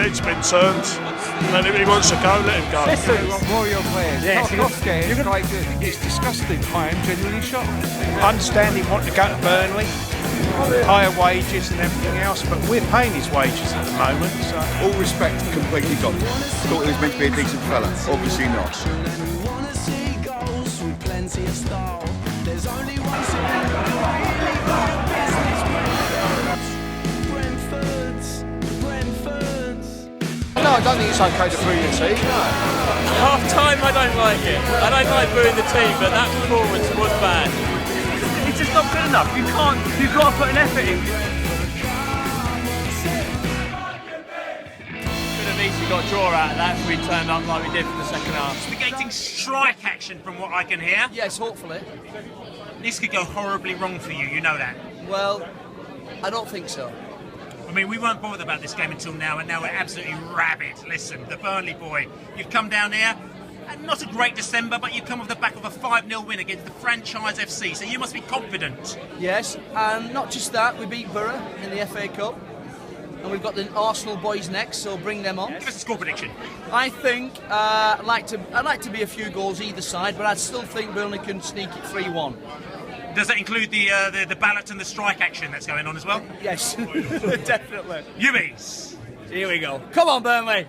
head's been turned, and if he wants to go, let him go. Listen, more of your players. Tarkowski is quite good. It's disgusting. I am genuinely shocked. I understand he wanted to go to Burnley, higher wages and everything else, but we're paying his wages at the moment. So. All respect, completely gone. Thought he was meant to be a decent fella. Obviously not. No, I don't think it's okay to boo the team. Half time, I don't like it. I don't like booing the team, but that performance was bad. It's just not good enough. You've got to put an effort in. Could have easily got a draw out of that if we turned up like we did for the second half. Instigating strike action from what I can hear. Yes, hopefully. This could go horribly wrong for you, you know that. Well, I don't think so. I mean, we weren't bothered about this game until now, and now we're absolutely rabid. Listen, the Burnley boy, you've come down here, and not a great December, but you've come off the back of a 5-0 win against the franchise FC, so you must be confident. Yes, and not just that, we beat Borough in the FA Cup, and we've got the Arsenal boys next, so bring them on. Give us a score prediction. I think I'd like to be a few goals either side, but I still think Burnley can sneak it 3-1. Does that include the ballot and the strike action that's going on as well? Yes, definitely. Yubbies! Here we go. Come on, Burnley!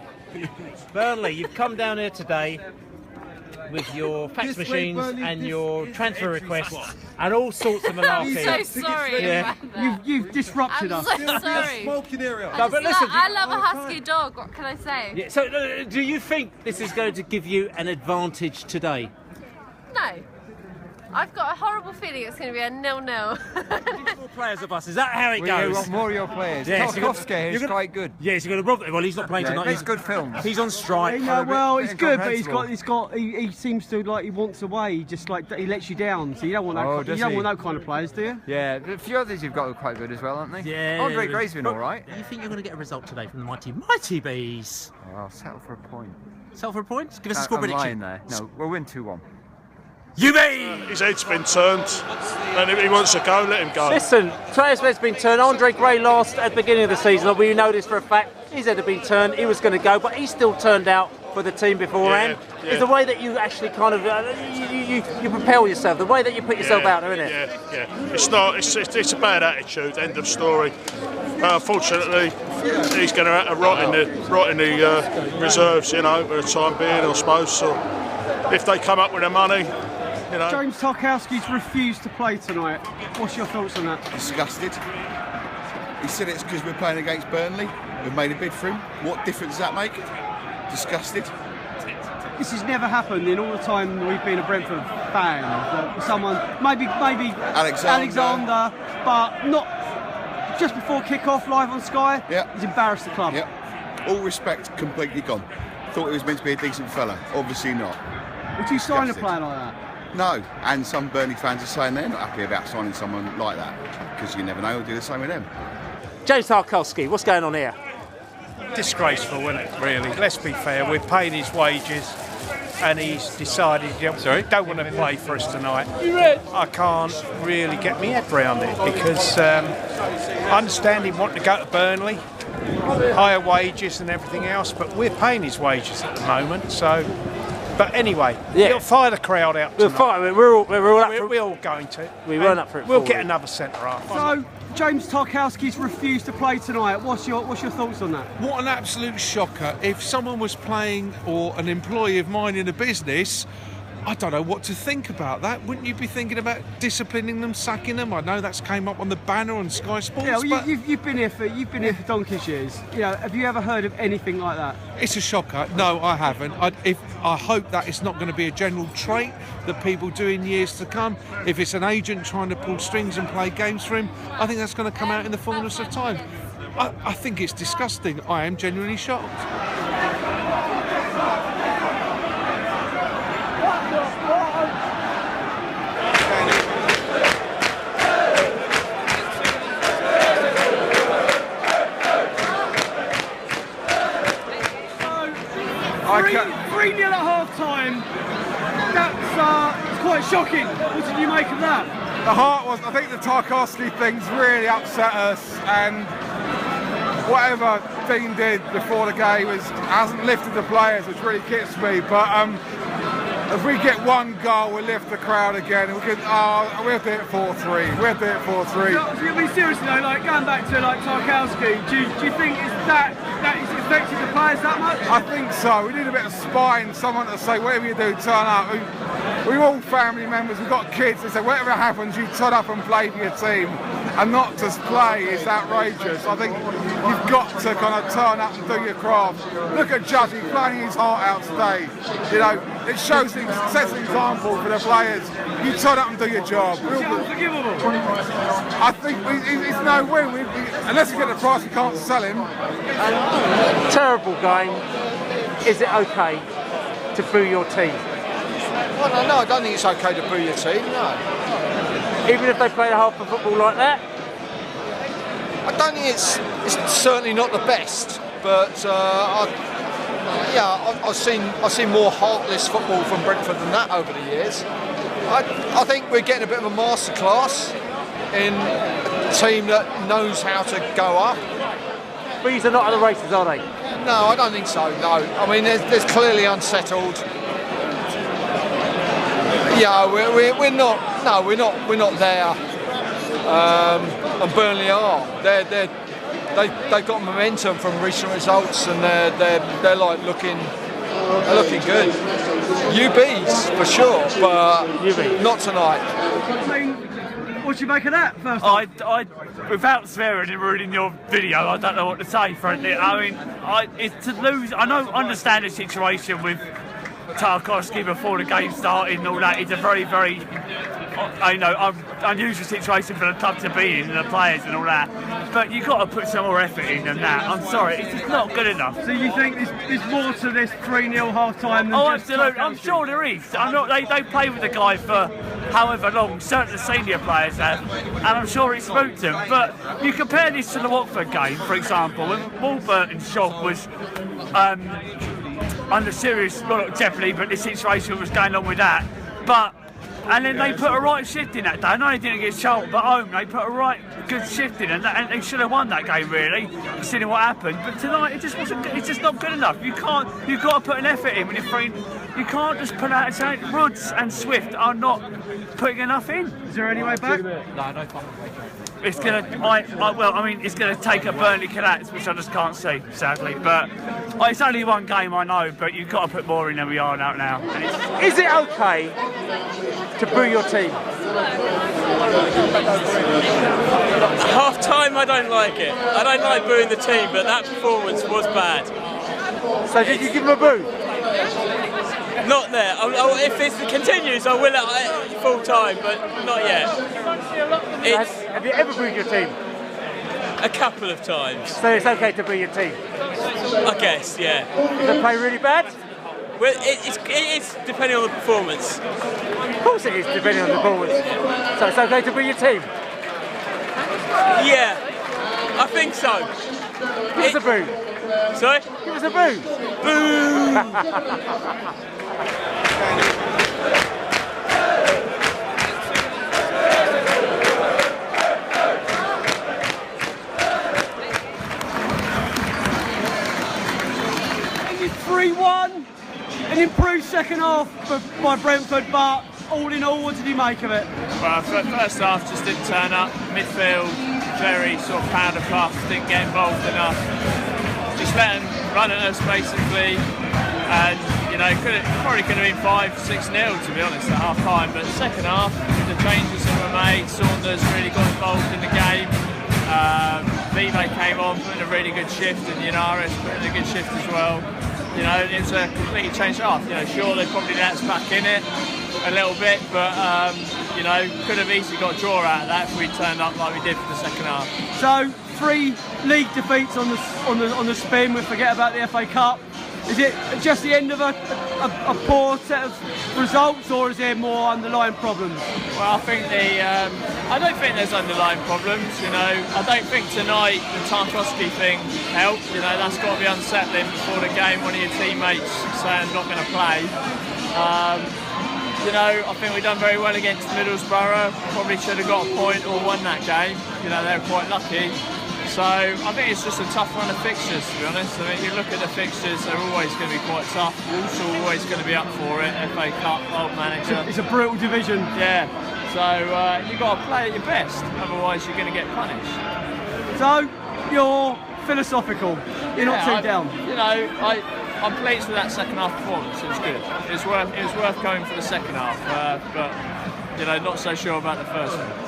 Burnley, you've come down here today with your fax machines and your transfer requests and all sorts of malarkey. I'm so sorry. Yeah. You've disrupted us. I'm so sorry. Smoking area. No, but listen, I love a husky dog. What can I say? yeah, so do you think this is going to give you an advantage today? No. I've got a horrible feeling it's going to be a 0-0. More players of us, is that how it We goes? want more of your players. Yes, Tarkowski is quite good. Yes, you're going to rob. Well, he's not playing tonight. It's good films. He's on strike. Well, it's good, but he seems to he wants away. He just he lets you down. So you don't want that. You don't want that kind of players, do you? Yeah, a few others you've got are quite good as well, aren't they? Yeah. Andre Gray's been all right. You think you're going to get a result today from the mighty bees? Oh, I'll settle for a point. Settle for a point? Give us a score prediction. There. No, we'll win 2-1. You mean? His head's been turned, and if he wants to go, let him go. Listen, Travis head's been turned. Andre Gray lost at the beginning of the season. We know this for a fact. His head had been turned. He was going to go, but he still turned out for the team beforehand. Yeah. It's the way that you actually kind of you propel yourself. The way that you put yourself out there, isn't it? Yeah. It's not. It's a bad attitude. End of story. Unfortunately, he's going to have to rot in the reserves, for the time being, I suppose. So if they come up with the money. James Tarkowski's refused to play tonight. What's your thoughts on that? Disgusted. He said it's because we're playing against Burnley. We've made a bid for him. What difference does that make? Disgusted. This has never happened in all the time we've been a Brentford fan. Someone, maybe Alexander, but not just before kick-off live on Sky. Yeah. He's embarrassed the club. Yeah. All respect, completely gone. Thought he was meant to be a decent fella. Obviously not. Would you sign a player like that? No, and some Burnley fans are saying they're not happy about signing someone like that because you never know, he'll do the same with them. James Tarkowski, what's going on here? Disgraceful, isn't it, really? Let's be fair, we're paying his wages and he's decided he don't want to play for us tonight. I can't really get my head around it because I understand he wanted to go to Burnley, higher wages and everything else, but we're paying his wages at the moment, so... But anyway, He'll fire the crowd out tonight. We're all going to. We weren't up for it. We'll get another centre half. So James Tarkowski's refused to play tonight. What's your thoughts on that? What an absolute shocker. If someone was playing or an employee of mine in a business, I don't know what to think about that. Wouldn't you be thinking about disciplining them, sacking them? I know that's came up on the banner on Sky Sports. Yeah, well, you've been here for donkey's years. Have you ever heard of anything like that? It's a shocker. No, I haven't. I hope that it's not going to be a general trait that people do in years to come. If it's an agent trying to pull strings and play games for him, I think that's going to come out in the fullness of time. I think it's disgusting. I am genuinely shocked. Three 3-0 at half-time. That's quite shocking. What did you make of that? The heart was. I think the Tarkowski thing's really upset us, and whatever Dean did before the game hasn't lifted the players, which really gets me. But if we get one goal, we'll lift the crowd again. We'll do it 4-3. We'll do it 4-3. So, I mean, seriously though, like going back to like Tarkowski, do you think that it's affected the players that much? I think so. We need a bit of spine, someone to say, whatever you do, turn up. We're all family members, we've got kids. They say, whatever happens, you turn up and play for your team. And not just play is outrageous. I think you've got to kind of turn up and do your craft. Look at Judge, he's playing his heart out today. You know, it sets an example for the players. You turn up and do your job. Unforgivable. I think it's no win. Unless we get the price, we can't sell him. Terrible game. Is it okay to boo your team? Well, no, I don't think it's okay to boo your team, no. Even if they play half of football like that? I don't think it's certainly not the best, but I've seen more heartless football from Brentford than that over the years. I think we're getting a bit of a masterclass in a team that knows how to go up. But these are not other races, are they? No, I don't think so. No, I mean there's clearly unsettled. Yeah, we're not. No, we're not there. And Burnley are. They've got momentum from recent results, and they're like looking good. UBs for sure, but not tonight. I mean, what do you make of that? First I without swearing and ruining your video, I don't know what to say. Frankly, I mean, it's to lose. I understand the situation with Tarkowski before the game started and all that. It's a very, very, unusual situation for the club to be in, and the players and all that. But you've got to put some more effort in than that. I'm sorry, it's just not good enough. So you think there's more to this 3-0 half-time than just absolutely. I'm sure there is. They play with the guy for however long, certainly the senior players have, and I'm sure it spooked them. But you compare this to the Watford game, for example, when Warburton's shot was under serious, well, not jeopardy, but the situation was going on with that. And then they put a right shift in that day. I know they didn't get Charlton, but home they put a right good shift in, and they should have won that game really, considering what happened. But tonight it just wasn't. It's just not good enough. You've got to put an effort in when you're free. You can't just put out and say Roods and Swift are not putting enough in. Is there any way back? No, no fun. It's gonna. It's gonna take a Burnley collapse, which I just can't see, sadly. But it's only one game, I know. But you've got to put more in than we are now. Is it okay to boo your team? Half time, I don't like it. I don't like booing the team, but that performance was bad. So did you give them a boo? Not there. If it continues, I will at full time, but not yet. Have you ever booed your team? A couple of times. So it's okay to boo your team? I guess, yeah. If they play really bad? Well, it's depending on the performance. Of course it is, depending on the performance. So it's okay to boo your team? Yeah, I think so. Give us a boo. Sorry? Give us a boo. Boo! An improved second half by Brentford, but all in all, what did you make of it? Well, first half just didn't turn up. Midfield, very sort of powder puff, didn't get involved enough. Just let them run at us basically, and probably could have been 5-6-0 to be honest at half time. But the second half, the changes that were made, Saunders really got involved in the game. Vive came on, putting a really good shift, and Yunaris putting a good shift as well. It was a completely changed half. Sure, they probably let us back in it a little bit, but could have easily got a draw out of that if we turned up like we did for the second half. So 3 league defeats on the spin. We forget about the FA Cup. Is it just the end of a poor set of results, or is there more underlying problems? Well, I think I don't think there's underlying problems. I don't think tonight the Tarkowski thing helped. That's got to be unsettling before the game. One of your teammates saying not going to play. I think we've done very well against Middlesbrough. Probably should have got a point or won that game. They were quite lucky. So I think it's just a tough run of fixtures, to be honest. I mean, you look at the fixtures; they're always going to be quite tough. Wolves are always going to be up for it. FA Cup, old manager. It's a brutal division. Yeah. So you've got to play at your best, otherwise you're going to get punished. So you're philosophical. You're not too down. You know, I'm pleased with that second half performance. It was good. It was worth going for the second half, but you know, not so sure about the first one.